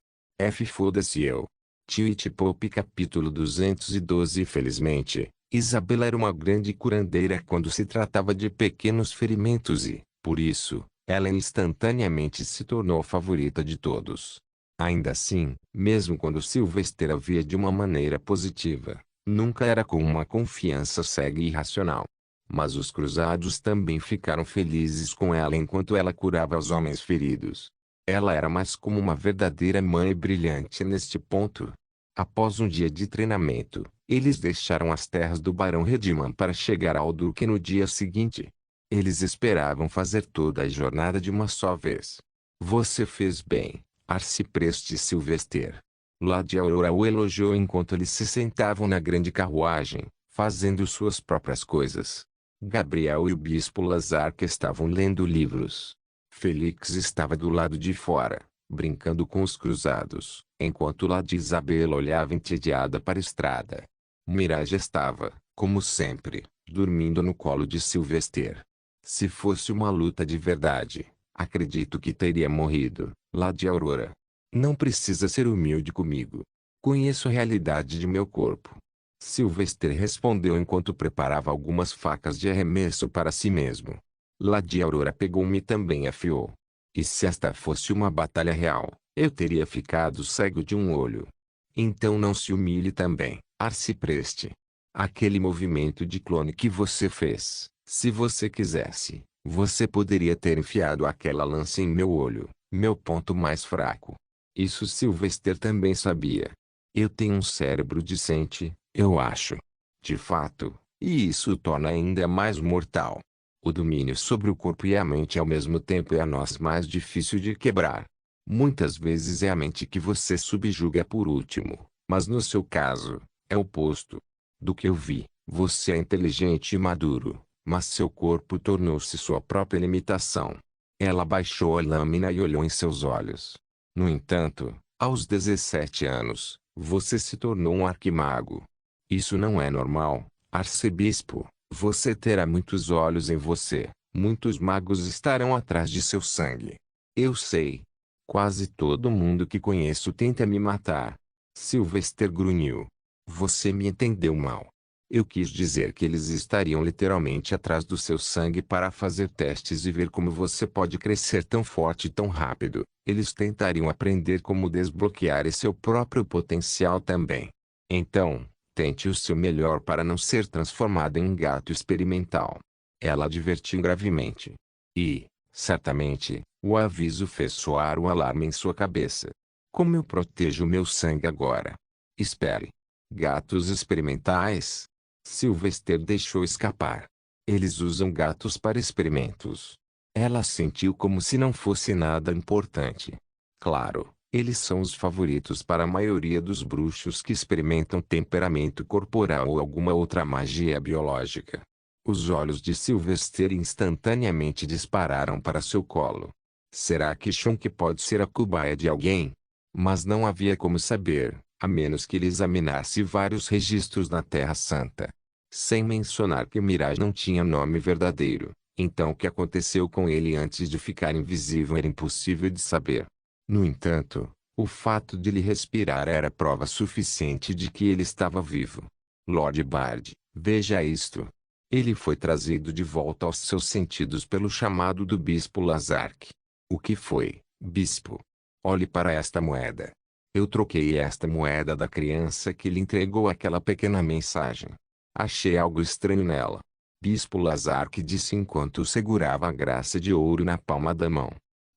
Foda-se eu. Tweet Pop capítulo 212. Felizmente, Isabela era uma grande curandeira quando se tratava de pequenos ferimentos e, por isso, ela instantaneamente se tornou a favorita de todos. Ainda assim, mesmo quando Sylvester a via de uma maneira positiva, nunca era com uma confiança cega e irracional. Mas os cruzados também ficaram felizes com ela enquanto ela curava os homens feridos. Ela era mais como uma verdadeira mãe brilhante neste ponto. Após um dia de treinamento, eles deixaram as terras do Barão Redman para chegar ao Duque no dia seguinte. Eles esperavam fazer toda a jornada de uma só vez. Você fez bem, Arcipreste Sylvester. Lady Aurora o elogiou enquanto eles se sentavam na grande carruagem, fazendo suas próprias coisas. Gabriel e o Bispo Lazark estavam lendo livros. Felix estava do lado de fora, brincando com os cruzados, enquanto Lady Isabela olhava entediada para a estrada. Mirage estava, como sempre, dormindo no colo de Sylvester. Se fosse uma luta de verdade, acredito que teria morrido, Lady Aurora. Não precisa ser humilde comigo. Conheço a realidade de meu corpo. Sylvester respondeu enquanto preparava algumas facas de arremesso para si mesmo. Lady Aurora pegou-me e também afiou. E se esta fosse uma batalha real, eu teria ficado cego de um olho. Então não se humilhe também, Arcipreste. Aquele movimento de clone que você fez, se você quisesse, você poderia ter enfiado aquela lança em meu olho, meu ponto mais fraco. Isso Sylvester também sabia. Eu tenho um cérebro decente, eu acho. De fato, e isso o torna ainda mais mortal. O domínio sobre o corpo e a mente ao mesmo tempo é a nós mais difícil de quebrar. Muitas vezes é a mente que você subjuga por último, mas no seu caso, é o oposto. Do que eu vi, você é inteligente e maduro, mas seu corpo tornou-se sua própria limitação. Ela baixou a lâmina e olhou em seus olhos. No entanto, aos 17 anos, você se tornou um arquimago. Isso não é normal, arcebispo. Você terá muitos olhos em você, muitos magos estarão atrás de seu sangue. Eu sei. Quase todo mundo que conheço tenta me matar. Sylvester grunhiu. Você me entendeu mal. Eu quis dizer que eles estariam literalmente atrás do seu sangue para fazer testes e ver como você pode crescer tão forte e tão rápido. Eles tentariam aprender como desbloquear seu próprio potencial também. Então, tente o seu melhor para não ser transformado em um gato experimental. Ela advertiu gravemente. E, certamente, o aviso fez soar o alarme em sua cabeça. Como eu protejo meu sangue agora? Espere. Gatos experimentais? Sylvester deixou escapar. Eles usam gatos para experimentos. Ela sentiu como se não fosse nada importante. Claro, eles são os favoritos para a maioria dos bruxos que experimentam temperamento corporal ou alguma outra magia biológica. Os olhos de Sylvester instantaneamente dispararam para seu colo. Será que Shonk pode ser a cobaia de alguém? Mas não havia como saber, a menos que ele examinasse vários registros na Terra Santa. Sem mencionar que Mirage não tinha nome verdadeiro, então o que aconteceu com ele antes de ficar invisível era impossível de saber. No entanto, o fato de ele respirar era prova suficiente de que ele estava vivo. Lord Bard, veja isto. Ele foi trazido de volta aos seus sentidos pelo chamado do Bispo Lazark. O que foi, Bispo? Olhe para esta moeda. Eu troquei esta moeda da criança que lhe entregou aquela pequena mensagem. Achei algo estranho nela. Bispo Lazark disse enquanto segurava a graça de ouro na palma da mão.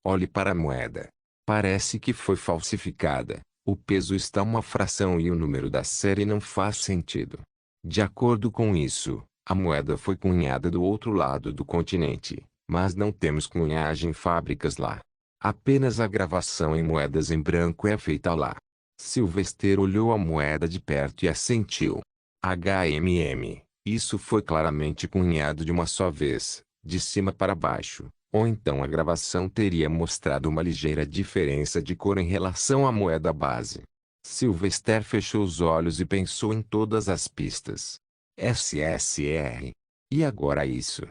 Olhe para a moeda. Parece que foi falsificada. O peso está uma fração e o número da série não faz sentido. De acordo com isso, a moeda foi cunhada do outro lado do continente, mas não temos cunhagem em fábricas lá. Apenas a gravação em moedas em branco é feita lá. Sylvester olhou a moeda de perto e assentiu. Isso foi claramente cunhado de uma só vez, de cima para baixo, ou então a gravação teria mostrado uma ligeira diferença de cor em relação à moeda base. Sylvester fechou os olhos e pensou em todas as pistas. SSR. E agora isso?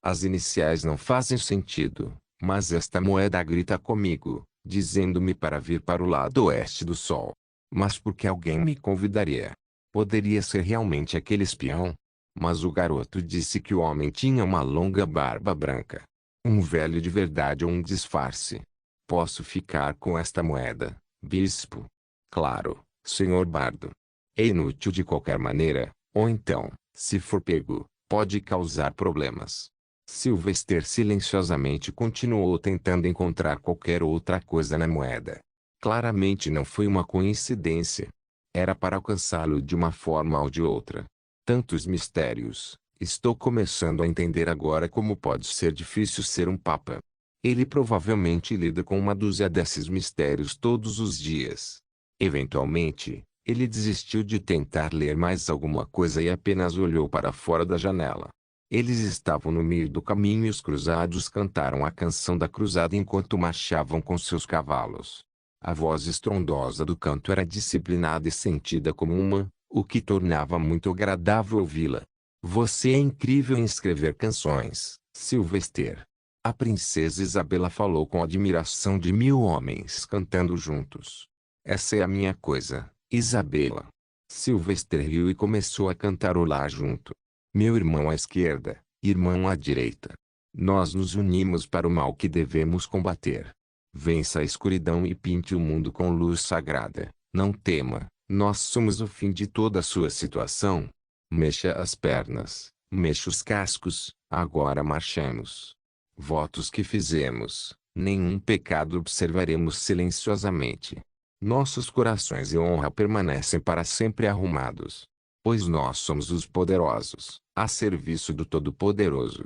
As iniciais não fazem sentido, mas esta moeda grita comigo, dizendo-me para vir para o lado oeste do sol. Mas por que alguém me convidaria? Poderia ser realmente aquele espião? Mas o garoto disse que o homem tinha uma longa barba branca. Um velho de verdade ou um disfarce? Posso ficar com esta moeda, bispo? Claro, senhor Bardo. É inútil de qualquer maneira, ou então, se for pego, pode causar problemas. Sylvester silenciosamente continuou tentando encontrar qualquer outra coisa na moeda. Claramente não foi uma coincidência. Era para alcançá-lo de uma forma ou de outra. Tantos mistérios. Estou começando a entender agora como pode ser difícil ser um papa. Ele provavelmente lida com uma dúzia desses mistérios todos os dias. Eventualmente, ele desistiu de tentar ler mais alguma coisa e apenas olhou para fora da janela. Eles estavam no meio do caminho e os cruzados cantaram a canção da cruzada enquanto marchavam com seus cavalos. A voz estrondosa do canto era disciplinada e sentida como uma, o que tornava muito agradável ouvi-la. Você é incrível em escrever canções, Sylvester. A princesa Isabela falou com admiração de 1000 homens cantando juntos. Essa é a minha coisa, Isabela. Sylvester riu e começou a cantarolar junto. Meu irmão à esquerda, irmão à direita. Nós nos unimos para o mal que devemos combater. Vença a escuridão e pinte o mundo com luz sagrada. Não tema, nós somos o fim de toda a sua situação. Mexa as pernas, mexa os cascos, agora marchamos. Votos que fizemos, nenhum pecado observaremos silenciosamente. Nossos corações e honra permanecem para sempre arrumados. Pois nós somos os poderosos, a serviço do Todo-Poderoso.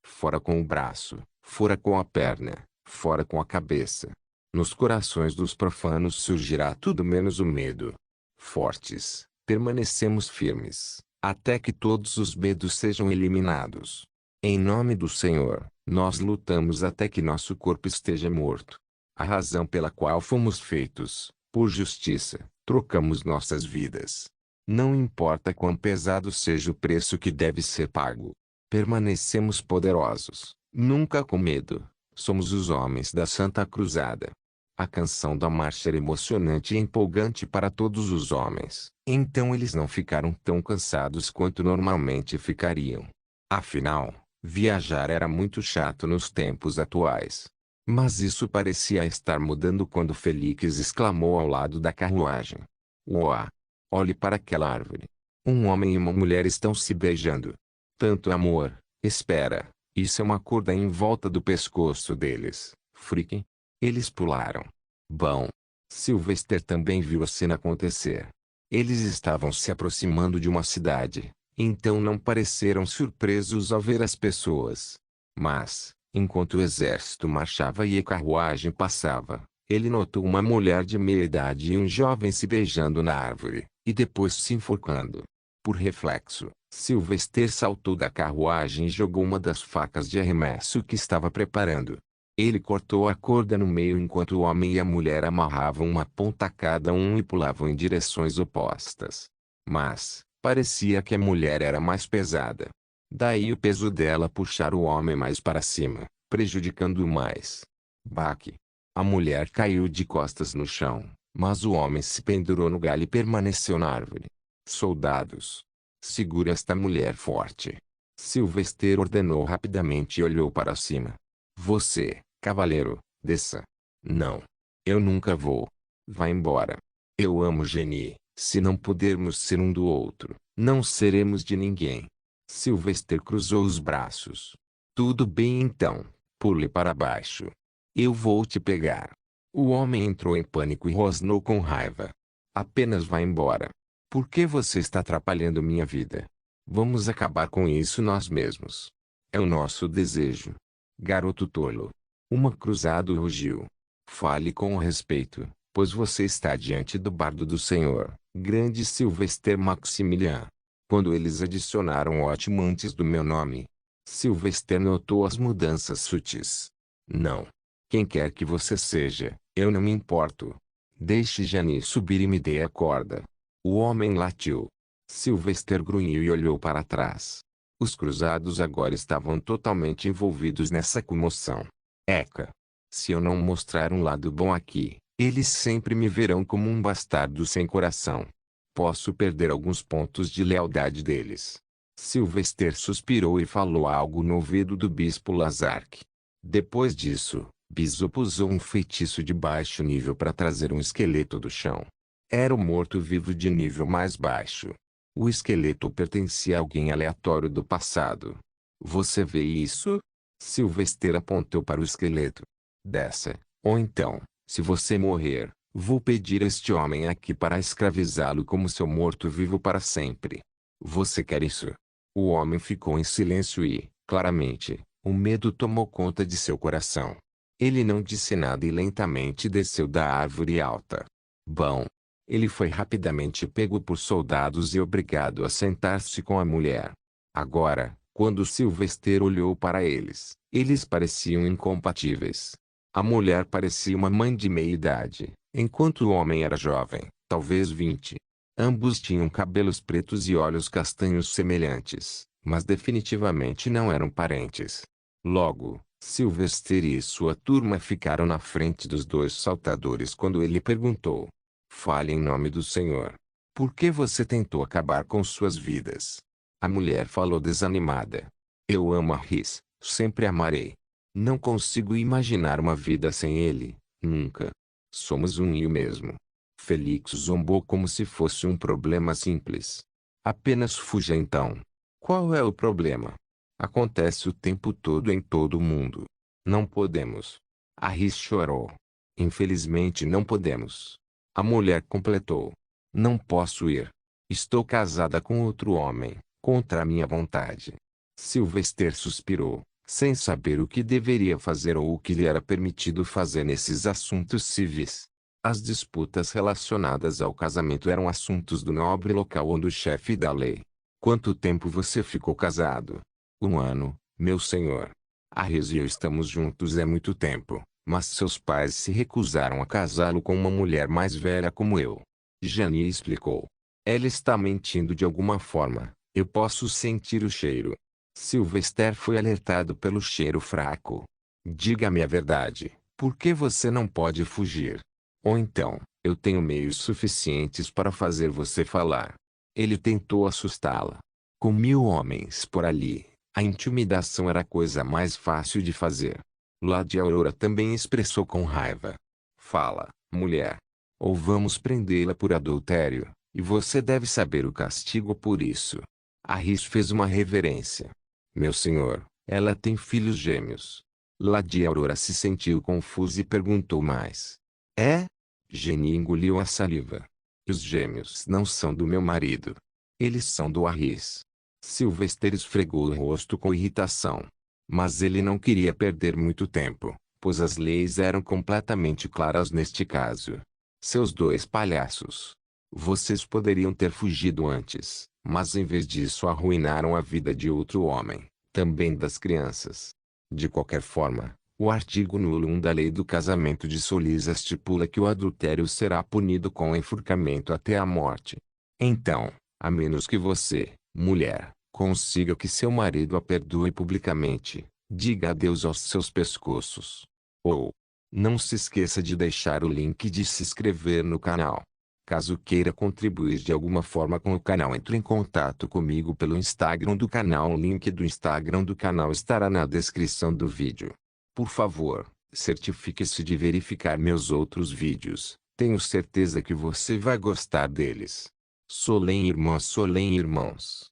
Fora com o braço, fora com a perna, fora com a cabeça. Nos corações dos profanos surgirá tudo menos o medo. Fortes, permanecemos firmes, até que todos os medos sejam eliminados. Em nome do Senhor, nós lutamos até que nosso corpo esteja morto. A razão pela qual fomos feitos, por justiça, trocamos nossas vidas. Não importa quão pesado seja o preço que deve ser pago. Permanecemos poderosos, nunca com medo. Somos os homens da Santa Cruzada. A canção da marcha era emocionante e empolgante para todos os homens. Então eles não ficaram tão cansados quanto normalmente ficariam. Afinal, viajar era muito chato nos tempos atuais. Mas isso parecia estar mudando quando Félix exclamou ao lado da carruagem. Uau! Olhe para aquela árvore. Um homem e uma mulher estão se beijando. Tanto amor. Espera, isso é uma corda em volta do pescoço deles, freak. Eles pularam. Bom. Sylvester também viu a cena acontecer. Eles estavam se aproximando de uma cidade, então não pareceram surpresos ao ver as pessoas. Mas, enquanto o exército marchava e a carruagem passava, ele notou uma mulher de meia idade e um jovem se beijando na árvore, e depois se enforcando. Por reflexo, Sylvester saltou da carruagem e jogou uma das facas de arremesso que estava preparando. Ele cortou a corda no meio enquanto o homem e a mulher amarravam uma ponta a cada um e pulavam em direções opostas. Mas, parecia que a mulher era mais pesada. Daí o peso dela puxar o homem mais para cima, prejudicando-o mais. Baque. A mulher caiu de costas no chão, mas o homem se pendurou no galho e permaneceu na árvore. Soldados. Segure esta mulher forte. Sylvester ordenou rapidamente e olhou para cima. Você, cavaleiro, desça. Não. Eu nunca vou. Vá embora. Eu amo Jenny. Se não pudermos ser um do outro, não seremos de ninguém. Sylvester cruzou os braços. Tudo bem então. Pule para baixo. Eu vou te pegar. O homem entrou em pânico e rosnou com raiva. Apenas vá embora. Por que você está atrapalhando minha vida? Vamos acabar com isso nós mesmos. É o nosso desejo. Garoto tolo. Uma cruzado rugiu. Fale com respeito, pois você está diante do bardo do Senhor, grande Sylvester Maximilian. Quando eles adicionaram ótimo antes do meu nome, Sylvester notou as mudanças sutis. Não. Quem quer que você seja, eu não me importo. Deixe Jani subir e me dê a corda. O homem latiu. Sylvester grunhiu e olhou para trás. Os cruzados agora estavam totalmente envolvidos nessa comoção. Eca! Se eu não mostrar um lado bom aqui, eles sempre me verão como um bastardo sem coração. Posso perder alguns pontos de lealdade deles. Sylvester suspirou e falou algo no ouvido do bispo Lazark. Depois disso, Bishop usou um feitiço de baixo nível para trazer um esqueleto do chão. Era o morto-vivo de nível mais baixo. O esqueleto pertencia a alguém aleatório do passado. Você vê isso? Sylvester apontou para o esqueleto. Desça, ou então, se você morrer, vou pedir a este homem aqui para escravizá-lo como seu morto-vivo para sempre. Você quer isso? O homem ficou em silêncio e, claramente, o medo tomou conta de seu coração. Ele não disse nada e lentamente desceu da árvore alta. Bom. Ele foi rapidamente pego por soldados e obrigado a sentar-se com a mulher. Agora, quando Sylvester olhou para eles, eles pareciam incompatíveis. A mulher parecia uma mãe de meia-idade, enquanto o homem era jovem, talvez 20. Ambos tinham cabelos pretos e olhos castanhos semelhantes, mas definitivamente não eram parentes. Logo, Sylvester e sua turma ficaram na frente dos dois saltadores quando ele perguntou: fale em nome do Senhor. Por que você tentou acabar com suas vidas? A mulher falou desanimada. Eu amo a Rhys, sempre amarei. Não consigo imaginar uma vida sem ele, nunca. Somos um e o mesmo. Felix zombou como se fosse um problema simples. Apenas fuja então. Qual é o problema? Acontece o tempo todo em todo o mundo. Não podemos. A Rhys chorou. Infelizmente não podemos. A mulher completou. Não posso ir. Estou casada com outro homem, contra a minha vontade. Sylvester suspirou, sem saber o que deveria fazer ou o que lhe era permitido fazer nesses assuntos civis. As disputas relacionadas ao casamento eram assuntos do nobre local ou do chefe da lei. Quanto tempo você ficou casado? 1 ano, meu senhor. A Rhys e eu estamos juntos há muito tempo. Mas seus pais se recusaram a casá-lo com uma mulher mais velha como eu. Jani explicou. Ela está mentindo de alguma forma. Eu posso sentir o cheiro. Sylvester foi alertado pelo cheiro fraco. Diga-me a verdade. Por que você não pode fugir? Ou então, eu tenho meios suficientes para fazer você falar. Ele tentou assustá-la. Com 1000 homens por ali, a intimidação era a coisa mais fácil de fazer. Lady Aurora também expressou com raiva. Fala, mulher. Ou vamos prendê-la por adultério, e você deve saber o castigo por isso. A Rhys fez uma reverência. Meu senhor, ela tem filhos gêmeos. Lady Aurora se sentiu confusa e perguntou mais. É? Jenny engoliu a saliva. Os gêmeos não são do meu marido. Eles são do Rhys. Sylvester esfregou o rosto com irritação. Mas ele não queria perder muito tempo, pois as leis eram completamente claras neste caso. Seus dois palhaços. Vocês poderiam ter fugido antes, mas em vez disso arruinaram a vida de outro homem, também das crianças. De qualquer forma, o artigo número 1 da Lei do Casamento de Solisa estipula que o adultério será punido com enforcamento até a morte. Então, a menos que você, mulher, consiga que seu marido a perdoe publicamente, diga adeus aos seus pescoços. Ou, não se esqueça de deixar o link de se inscrever no canal. Caso queira contribuir de alguma forma com o canal, entre em contato comigo pelo Instagram do canal. O link do Instagram do canal estará na descrição do vídeo. Por favor, certifique-se de verificar meus outros vídeos. Tenho certeza que você vai gostar deles. Solem irmãos.